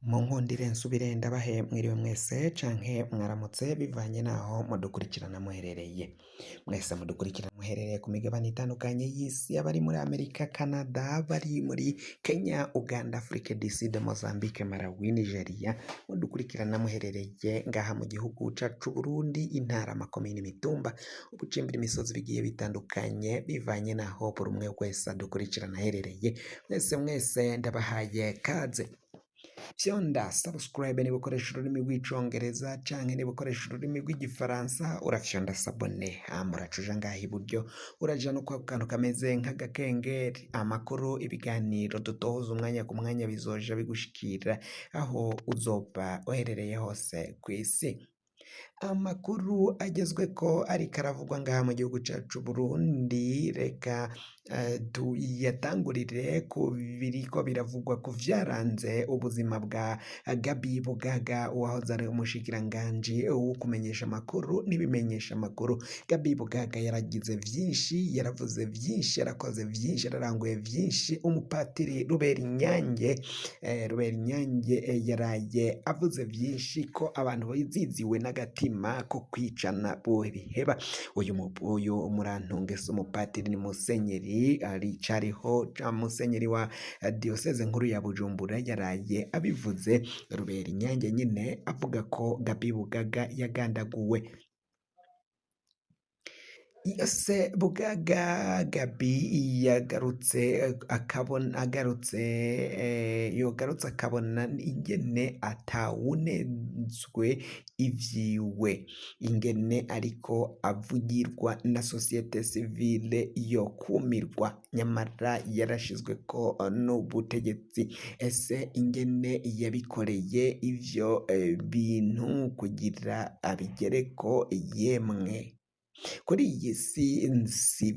Munkundire nsubire ndabahe mwiriwe mwese canke mwaramutse bivanye naho mudukurikirana muherereye. Mwese mudukurikirana muherereye ku migabane itandukanye y'isi, abari muri Amerika, Canada, bari muri Kenya, Uganda, Afrique du Sud, Mozambique, Malawi, Nigeria, mudukurikirana muherereye ngaha mu gihugu cacu Burundi, intara, amakomine, imitumba, ubucimbira, imisozi bigiye bitandukanye bivanye naho buri umwe wese adukurikirana aherereye. Mwese ndabahaye kaze. Fyonda subscribe niba ukoresha ururimi rw'icongereza canke niba ukoresha ururimi rw'igifaransa urafyonda sabone, uracuja ngaha iburyo uraja no kwa kantu kameze nk'agakengeri, amakuru ibiganiro dutohoza umwanya ku mwanya bizoja bigushikira aho uzoba uherereye hose kw'isi. Amakuru agezweko ariko aravugwa ngaha mu gihugu cacu Burundi, reka tuyatangurire ku biriko biravugwa ku vyaranze ubuzima bwa Gabi Bugaga, uwahoze ari umushikiranganji wo kumenyesha amakuru n'ibimenyesha amakuru. Gabi Bugaga yaragize vyinshi, yaravuze vyinshi, yarakoze vyinshi, yararanguye vyinshi. Umupatiri Ruberinyange yaraye avuze vyinshi ko abantu biziziwe n'agatima ko kwicana biheba. Uyu Murantunge si umupatiri, ni musenyeri aricariho musenyeri wa diocese nkuru ya Bujumbura, yaraye abivuze. Ruberinyange nyine avuga ko Gabi Bugaga yagandaguwe. Yose Bugaga Gabi yagarutse akabona ingene atawunenzwe ivyiwe, ingene ariko avugirwa na societe civile yo kumirwa, nyamara yarashizweko n'ubutegetsi. Ese ingene yabikoreye ivyo bintu kugira abigereko? Yemwe kuri iyi si si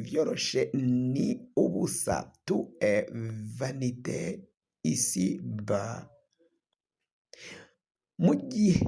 vyoroshe, ni ubusa, tu vanite ici bas. Mu gihe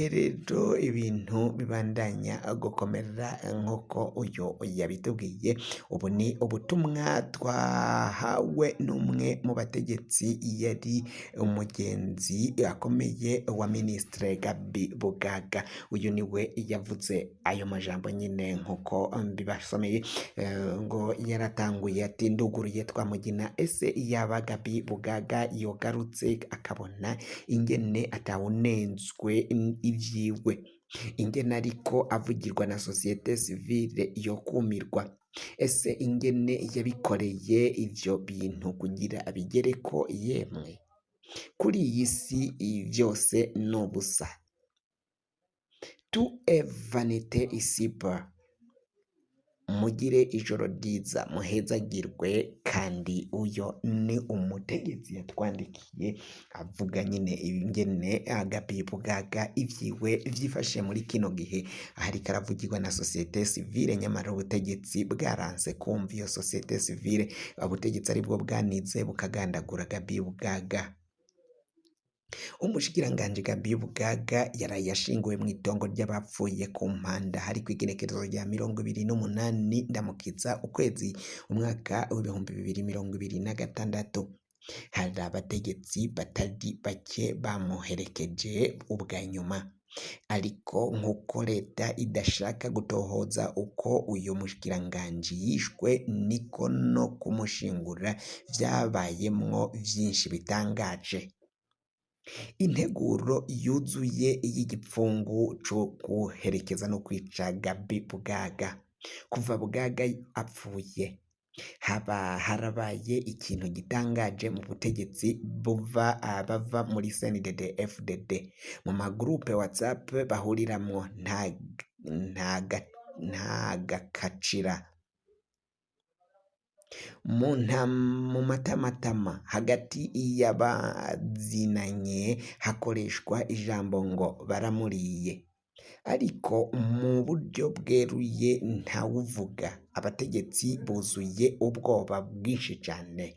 rero ibintu bibandanya gukomera nk'uko uyu yabitubwiye, ubu ni ubutumwa twahawe n'umwe mu bategetsi, yari umugenzi akomeye wa Ministre Gabi Bugaga. Uyu niwe yavuze ayo majambo nyine nk'uko mbibasomeye, ngo yaratanguye ati nduguruye Twamugina, ese yaba Gabi Bugaga yogarutse akabona ingene atawunenzwe ivyiwe, ingene ariko avugirwa na societe civile yo kumirwa. Ese ingene yabikoreye ivyo bintu kugira abigereko? Yemwe kuri iyi si vyose n'ubusa, tu vanite ici bas. Mugire ijoro ryiza, muhezagirwe. Kandi uyo ni umutegetsi yatwandikiye avuga nyine ingene Gabi Bugaga ivyiwe vyifashe muri kino gihe, ariko aravugirwa na societe civile, nyamara ubutegetsi bwaranze kumva iyo societe civile. Ubutegetsi aribwo bwanize bukagandagura Gabi Bugaga. Umushikiranganji Gabi Bugaga yaraye ashinguwe mu itongo ry'abapfuye ku Mpanda, hari kw'igenekerezo rya 28 Ndamukiza ukwezi umwaka w'2026. hari abategetsi batari bake bamuherekeje ubwa nyuma, ariko nk'uko leta idashaka gutohoza uko uyu mushikiranganji yishwe, niko no kumushingura vyabayemwo vyinshi bitangaje. Integuro yuzuye y'igipfungu co guherekeza no kwica Gabi Bugaga. Kuva Bugaga apfuye harabaye ikintu gitangaje mu butegetsi bava muri CNDD FDD. Mu magroupe WhatsApp bahuriramwo nta gakacira. Mu matamatama hagati y'abazinanye hakoreshwa ijambo ngo baramuriye, ariko mu buryo bweruye ntawuvuga. Abategetsi buzuye ubwoba bwinshi cyane.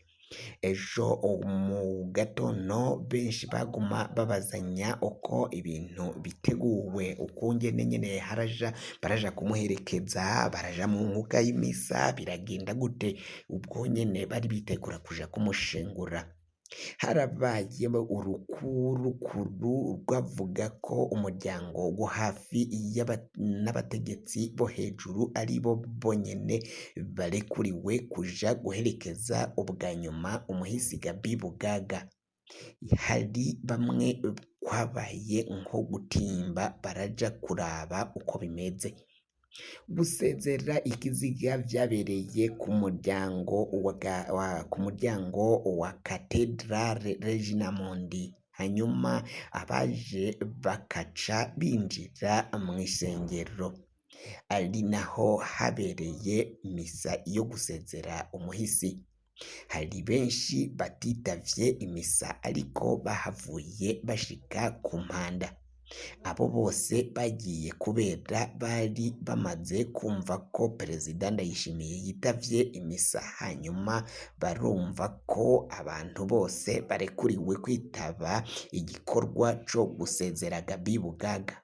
ejo mu gatondo benshi baguma babazanya uko ibintu biteguwe, ukungene nyene baraja kumuherekeza, baraja mu nkuka y'imisa, biragenda gute? Ubwo nyene bari bitegura kuja kumushingura. Harabaye urukurukuru rwavuga ko umuryango wo hafi n'abategetsi bo hejuru ari bo bonyene barekuriwe kuja guherekeza ubwa nyuma umuhisi Gaby Bugaga. Hari bamwe kwabaye nko gutimba baraja kuraba uko bimeze. Gusezera ikiziga vyabereye ku muryango wa Cathedrale Regina Mundi, hanyuma abaje bakaca binjira mw'isengero, ari naho habereye misa yo gusezera umuhisi. Hari benshi batitavye imisa ariko bahavuye bashika ku mpanda. Abo bose bagiye kubera bari bamaze kumva ko Perezida Ndayishimiye yitavye imisa, hanyuma barumva ko abantu bose barekuriwe kwitaba igikorwa co gusezera Gaby Bugaga.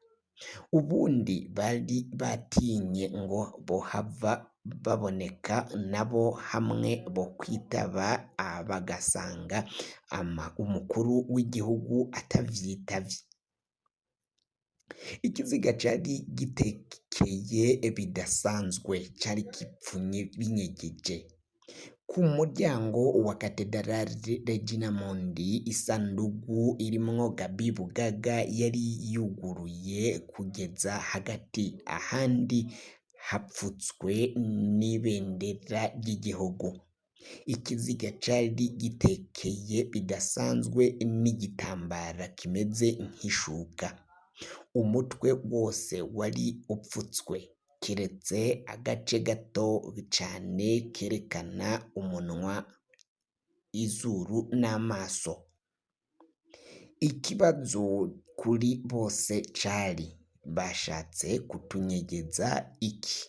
Ubundi bari batinye ngo bohava baboneka nabo hamwe bo kwitaba bagasanga umukuru w'igihugu atavyitavye. Ikiziga cari gitekeye bidasanzwe, cari gipfunye binyegeje. Ku muryango wa Cathedrale Regina Mundi, isandugu irimwo Gaby Bugaga yari yuguruye kugeza hagati, ahandi hapfutswe n'ibendera ry'igihugu. Ikiziga cari gitekeye bidasanzwe n'igitambara kimeze nk'ishuka. Umutwe wose wari upfutswe kiretse agace gato cane kerekana umunwa, izuru n'amaso. Ikibazo kuri bose cari bashatse kutunyegeza iki?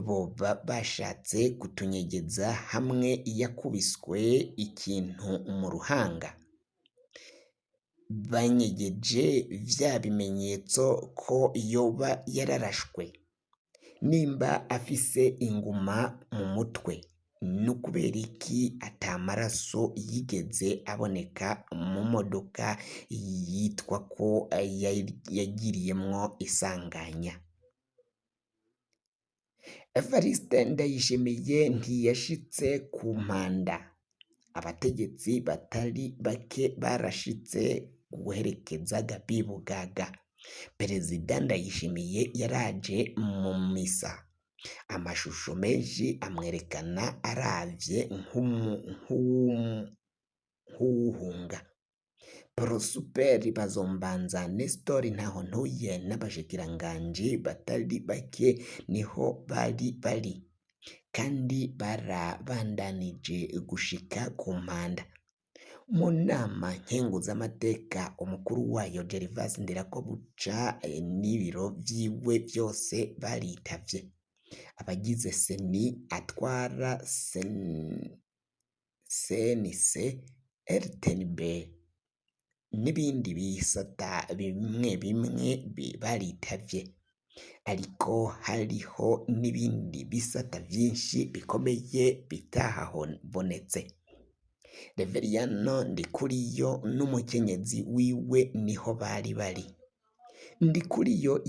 Boba bashatse kutunyegeza hamwe yakubiswe ikintu mu ruhanga? Banyegeje vya bimenyetso ko yoba yararashwe? Nimba afise inguma mu mutwe, nukubera iki atamaraso yigeze aboneka mu modoka yitwa ko yagiriyemwo isanganya? Evariste Ndayishimiye ntiyashitse ku mpanda. Abategetsi batari bake barashitse guherekeza Gaby Bugaga. Perezida Ndayishimiye yaraje mu misa. Amashusho menshi amwerekana aravye nk'uwuhunga. Prosper Bazombanza, Nestor Ntahontuye n'abashikiranganji batari bake niho bari kandi barabandanije gushika ku mpanda. Mu nama nkenguzamateka, umukuru wayo Gervas Ndirakobuca n'ibiro vyiwe vyose baritavye. Abagize seni atwara CNC, RTNB n'ibindi bisata bimwe baritavye, ariko hariho n'ibindi bisata vyinshi bikomeye bitahabonetse. Reveriyano Ndikuriyo n'umukenyezi wiwe niho bari. Ndikuriyo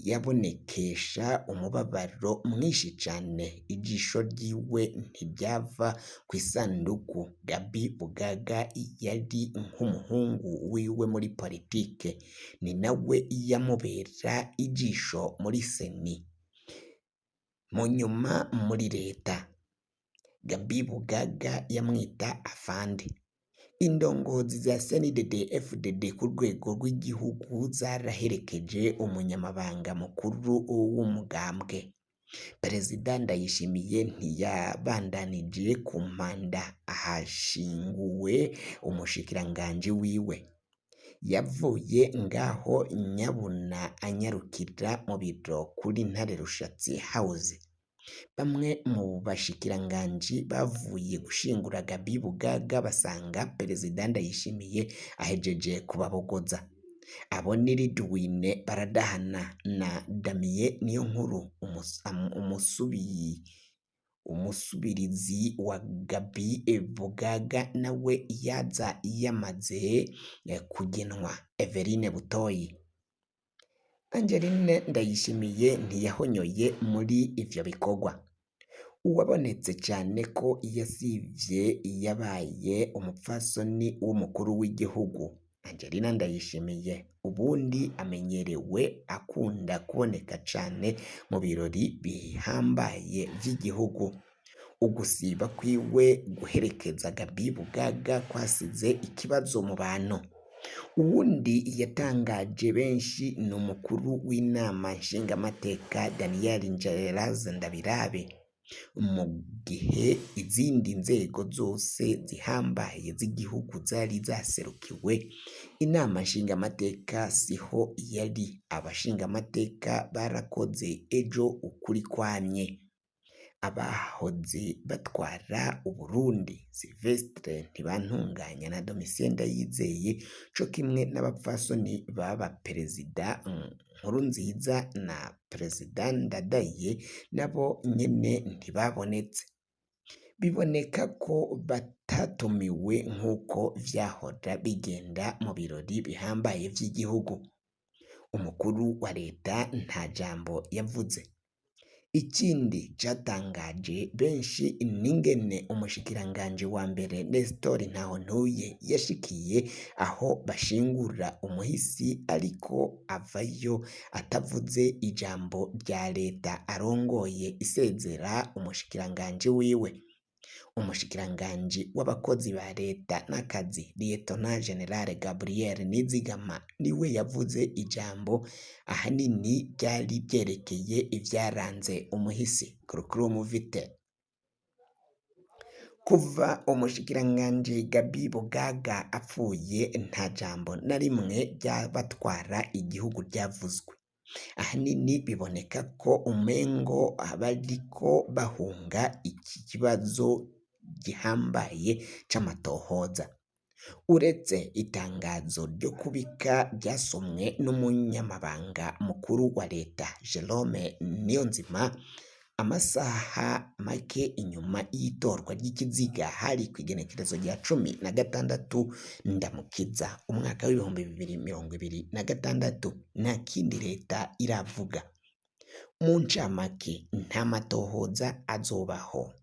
yabonekesha umubabaro mwinshi cane, ijisho ryiwe ntiryava kw'isanduku. Gaby Bugaga yari nk'umuhungu wiwe muri politike, ni nawe yamubera ijisho muri seni, mu nyuma muri leta. Gaby Bugaga yamwita afande. Indongozi za CNDD-FDD ku rwego rw'igihugu zaraherekeje umunyamabanga mukuru w'umugambwe. Perezida Ndayishimiye ntiyabandanije ku mpanda, ahashinguwe umushikiranganji wiwe. Yavuye ngaho nyabuna anyarukira mu biro kuri Ntare Rushatsi House. Bamwe mu bashikiranganji bavuye gushingura Gaby Bugaga basanga Perezida Ndayishimiye ahejeje kubabogoza. Abo ni Ridwine Baradahana na Damien Niyonkuru umusubirizi wa Gaby Bugaga nawe yaza yamaze kugenwa. Everine Butoyi. Angeline Ndayishimiye ntiyahonyoye muri ivyo bikorwa. Uwabonetse cyane ko yasivye yabaye umupfasoni w'umukuru w'igihugu Angelina Ndayishimiye. Ubundi amenyerewe akunda kuboneka cyane mu birori bihambaye vy'igihugu. Ugusiba kwiwe guherekeza Gaby Bugaga kwasize ikibazo mu bantu. Uwundi yatangaje benshi ni umukuru w'inama nshingamateka Daniel Njeraza Ndabirabe. Mu gihe izindi nzego zose zihambaye z'igihugu zari zaserukiwe, inama nshingamateka siho yari. Abashingamateka barakoze ejo ukuri kwamye. Abahoze batwara Uburundi Sylvestre Ntibantunganya na Domitien Ndayizeye co kimwe n'abapfasoni baba Perezida Nkurunziza na Perezida Ndadaye nabo nyene ntibabonetse. Biboneka ko batatumiwe nk'uko vyahora bigenda mu birori bihambaye vy'igihugu. Umukuru wa leta nta jambo yavuze. Ikindi catangaje benshi n'ingene umushikiranganje wa mbere Nestor Ntahontuye yashikiye aho bashingura umuhisi ariko avayo atavuze ijambo rya leta arongoye isezera umushikiranganje wiwe. Umushikiranganji w'abakozi ba leta n'akazi Lieutenant General Gabriel Nizigama niwe yavuze ijambo ahanini byari byerekeye ivyaranze umuhisi Kurukurumu Vite. Kuva umushikiranganji Gaby Bugaga apfuye nta jambo na rimwe ry'abatwara igihugu ryavuzwe. Ahanini biboneka ko umengo abariko bahunga iki kibazo gihambaye c'amatohoza. Uretse itangazo ryo kubika ryasomwe n'umunyamabanga mukuru wa leta Jerome Niyonzima, amasaha make inyuma y'itorwa ry'ikiziga hari kw'igenekerezo rya 16 Ndamukiza umwaka w'ibihumbi 2026, nta kindi leta iravuga. Mu ncamake nta matohoza azobaho.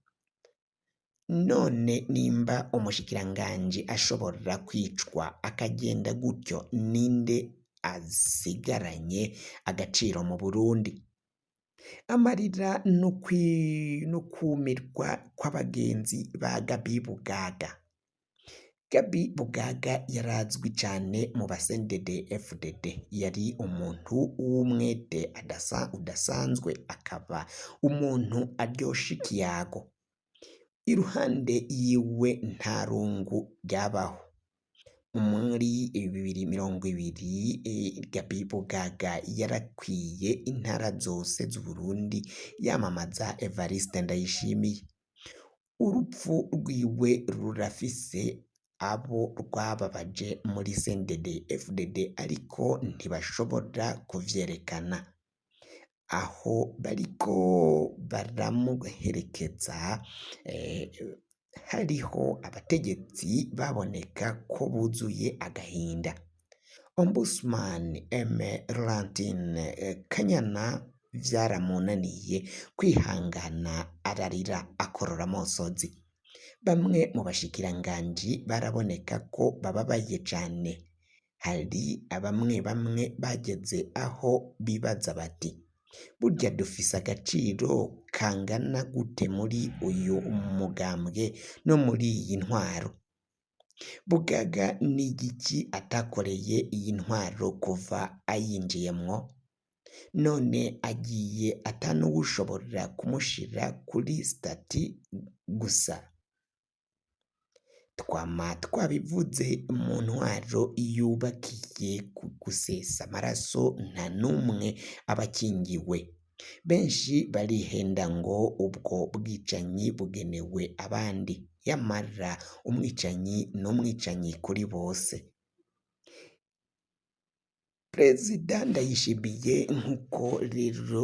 None nimba umushikiranganje ashobora kwicwa akagenda gutyo, ninde asigaranye agaciro mu Burundi? Amarira no kumirwa kw'abagenzi ba Gaby Bugaga. Gaby Bugaga yarazwi cyane mu basendede FDD. Yari umuntu w'umwete udasanzwe, akaba umuntu aryosha ikiyago. Iruhande yiwe nta rungu ryabaho. Muri 2020 Gaby Bugaga yarakwiye intara zose z'Uburundi yamamaza Evariste Ndayishimiye. Urupfu rwiwe rurafise abo rwababaje muri CNDD FDD ariko ntibashobora kuvyerekana. Aho bariko baramuherekeza hariho abategetsi baboneka ko buzuye agahinda. Ombudsman Aime Laurentine Kanyana vyaramunaniye kwihangana, ararira akorora amosozi. Bamwe mu bashikiranganji baraboneka ko bababaye cane. Hari bamwe bageze aho bibaza bati burya dufise agaciro kangana gute muri uyu mugambwe no muri iyi ntwaro? Bugaga ni igiki atakoreye iyi ntwaro kuva ayinjiyemwo? None agiye atanuwushobora kumushira kuri stati gusa. Twama twabivuze, mu ntwaro yubakiye ku gusesa amaraso nta n'umwe abakingiwe. benshi barihenda ngo ubwo bwicanyi bugenewe abandi, yamara umwicanyi n'umwicanyi kuri bose. Perezida Ndayishimiye nk'uko rero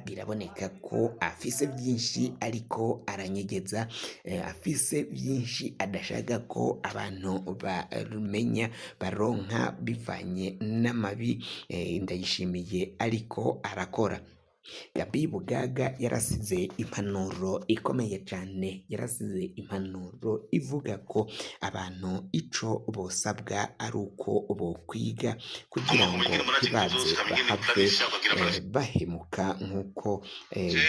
biraboneka ko afise byinshi ariko aranyegeza, afise byinshi adashaka ko abantu barumenya baronka bivanye n'amabi Ndayishimiye ariko arakora. Gaby Bugaga yarasize impanuro ikomeye cyane, yarasize impanuro ivuga ko abantu ico bosabwa ari uko bokwiga kugira ngo ntibaze bahave bahemuka nk'uko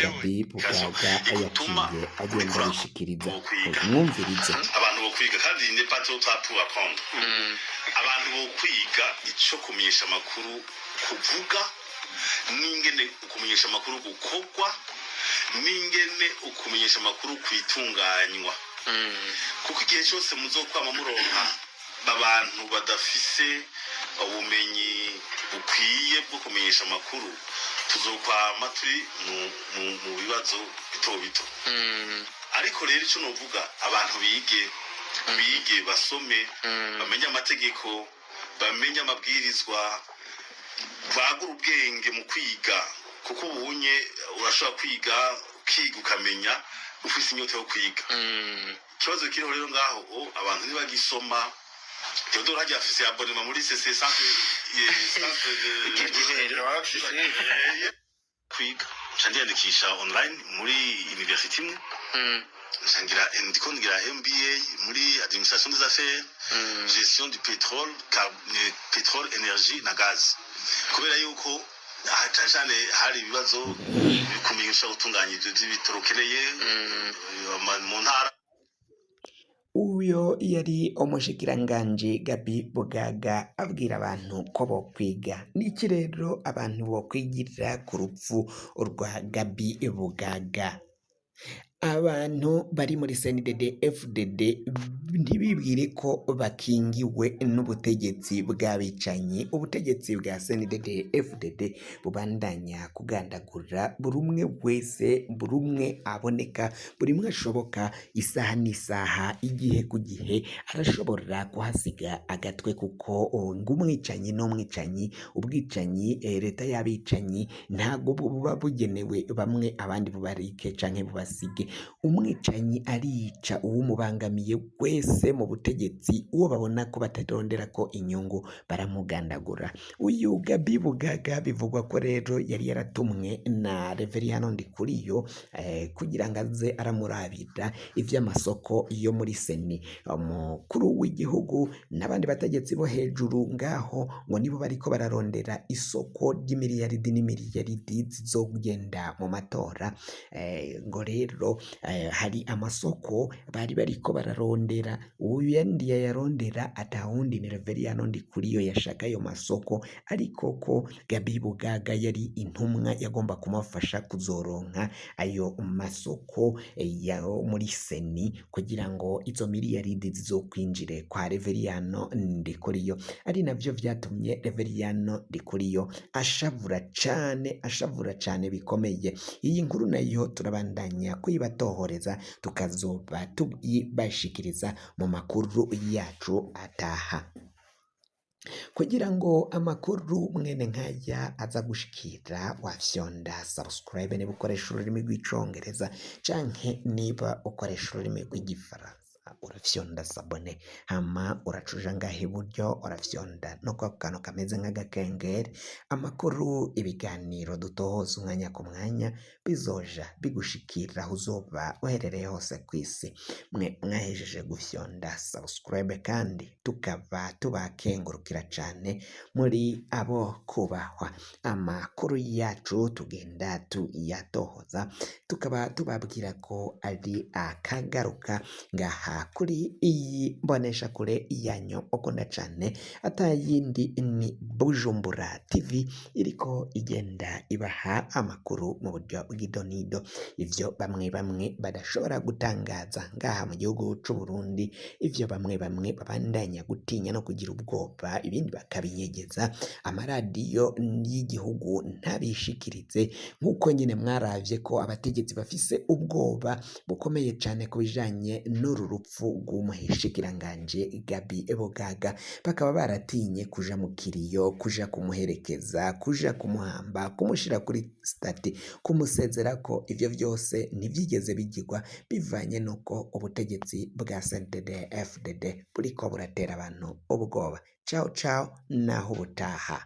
Gaby Bugaga yaciye agenda abishikiriza. Mwumvirize. Abantu bokwiga kandi ne pato tatu apprendre. Abantu bokwiga ico kumenyesha amakuru kuvuga, n'ingene ukumenyesha amakuru gukogwa, n'ingene ukumenyesha amakuru kwitunganywa. Kuko igihe cyose muzokwama muronka abantu badafise ubumenyi bukwiye bwo kumenyesha amakuru, tuzokwama turi mu bibazo bito bito. Ariko rero icyo novuga, abantu bige basome, bamenye amategeko, bamenye amabwirizwa, bagura ubwenge mu kwiga, kuko ubunye urashobora kwiga ukamenya ufise inyota yo kwiga. Ikibazo kiriho rero ngaho abantu ntibagisoma. Theodore hajya afise abonema muri CC centre kwiga ndiyandikisha online muri university imwe, ndiko ngira MBA muri administration des affaires, gestion du pétrole, énergie na gaz, kubera yuko cyane hari ibibazo bikumenyesha gutunganya ibyo by'ibitoro ukeneye mu ntara. Uyo yari umushikiranganji Gaby Bugaga abwira abantu ko bokwiga. Niki rero abantu bokwigirira ku rupfu rwa Gaby Bugaga? Abantu bari muri CNDD FDD ntibibwire ko bakingiwe n'ubutegetsi bw'abicanyi. Ubutegetsi bwa CNDD FDD bubandanya kugandagura buri umwe wese, buri umwe aboneka, buri umwe ashoboka, isaha n'isaha, igihe ku gihe arashobora kuhasiga agatwe, kuko ng'umwicanyi n'umwicanyi. Ubwicanyi leta y'abicanyi ntago buba bugenewe bamwe abandi bubarike canke bubasige. Umwicanyi arica uwumubangamiye wese mu butegetsi, uwo babona ko batarondera ko inyungu baramugandagura. Uyu Gaby Bugaga bivugwa ko rero yari yaratumwe na Reveriyano Ndikuriyo kugira ngo aze aramurabira ivy'amasoko yo muri seni. Umukuru w'igihugu n'abandi bategetsi bo hejuru ngaho ngo nibo bariko bararondera isoko ry'imiliyaridi n'imiliyaridi zizogenda mu matora. Ngo rero hari amasoko bari bariko bararondera. Uyu yandi yarondera atawundi ni Reveriyano Ndikuriyo yashaka ayo masoko, ariko ko Gaby Bugaga yari intumwa yagomba kumufasha kuzoronka ayo masoko ya muri seni, kugira ngo izo miliyaridi zizokwinjire kwa Reveriyano Ndikuriyo. Ari navyo vyatumye Reveriyano Ndikuriyo ashavura cane bikomeye. Iyi nkuru nayo turabandanya kuyibatohoreza, tukazoba tubashikiriza mu makuru yacu ataha. Kugira ngo amakuru mwene nkaya aza gushikira, wafyonda subscribe niba ukoresha ururimi rw'icongereza, canke niba ukoresha ururimi rw'igifaransa urafyonda sabone, hama uracuja ngaho iburyo urafyonda no kwa kantu kameze nk'agakengeri. Amakuru, ibiganiro dutohoza umwanya ku mwanya bizoja bigushikira aho uzoba uherereye hose ku isi. Mwe mwahejeje gufyonda subscribe, kandi tukaba tubakengurukira cane muri abo kubahwa. Amakuru yacu tugenda tuyatohoza, tukaba tubabwira ko ari akagaruka ngaha kuri iyi mbonesha kure yanyu ukunda cane atayindi ni Bujumbura TV iriko igenda ibaha amakuru mu buryo bw'idonido, ivyo bamwe bamwe badashobora gutangaza ngaha mu gihugu c'u Burundi, ivyo bamwe bamwe babandanya gutinya no kugira ubwoba, ibindi bakabinyegeza, amaradiyo y'igihugu ntabishikirize, nk'uko nyene mwaravye ko abategetsi bafise ubwoba bukomeye cane ku bijanye n'uru rupfu rw'umuhishikiranganje Gabi Bogaga, bakaba baratinye kuja mu kiriyo, kuja kumuherekeza, kuja kumuhamba, kumushira kuri stati, kumusezerako, ivyo vyose ntivyigeze bigirwa bivanye nuko ubutegetsi bwa CNDD FDD buriko buratera abantu ubwoba. Ciao ciao naho ubutaha.